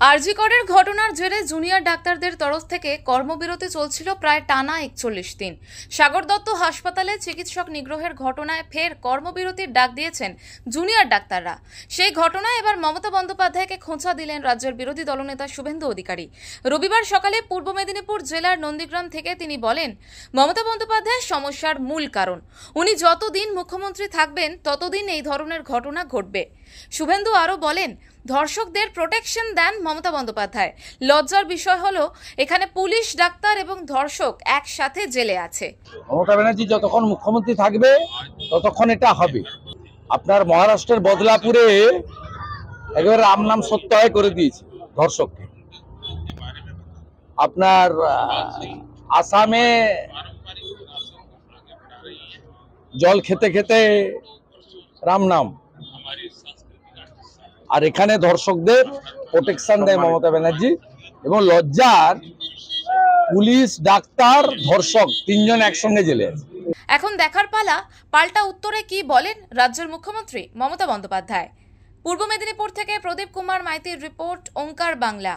আরজি করের ঘটনার জেরে জুনিয়র ডাক্তারদের তরফ থেকে কর্মবিরতি চলছিল প্রায় টানা ৪১ দিন। সাগর দত্ত হাসপাতালে চিকিৎসক নিগ্রহের ঘটনায় ফের কর্মবিরতির ডাক দিয়েছেন জুনিয়র ডাক্তাররা। সেই ঘটনায় এবার মমতা বন্দ্যোপাধ্যায়কে খোঁচা দিলেন রাজ্যের বিরোধী দলনেতা শুভেন্দু অধিকারী। রবিবার সকালে পূর্ব মেদিনীপুর জেলার নন্দীগ্রাম থেকে তিনি বলেন, মমতা বন্দ্যোপাধ্যায় সমস্যার মূল কারণ। উনি যতদিন মুখ্যমন্ত্রী থাকবেন ততদিন এই ধরনের ঘটনা ঘটবে। শুভেন্দু আরও বলেন, ধর্ষকদের প্রোটেকশন দেন মমতা বন্দ্যোপাধ্যায়। লজ্জার বিষয় হলো এখানে পুলিশ, ডাক্তার এবং ধর্ষক একসাথে জেলে আছে। মমতা ব্যানার্জি যতক্ষণ মুখ্যমন্ত্রী থাকবে ততক্ষণ এটা হবে। আপনার মহারাষ্ট্রের বদলাপুরে একেবারে রাম নাম সত্যায় করে দিয়েছে ধর্ষককে। আপনার আসামে জল খেতে খেতে রাম নাম, আর এখানে ধর্ষকদের প্রোটেকশন দেয় মমতা ব্যানার্জি। এবং লজ্জার, পুলিশ, ডাক্তার, ধর্ষক তিনজন একসঙ্গে জেলে আছে। এখন দেখার পালা পাল্টা উত্তরে কি বলেন রাজ্যের মুখ্যমন্ত্রী মমতা বন্দ্যোপাধ্যায়। পূর্ব মেদিনীপুর থেকে প্রদীপ কুমার মাইতির রিপোর্ট, ওঙ্কার বাংলা।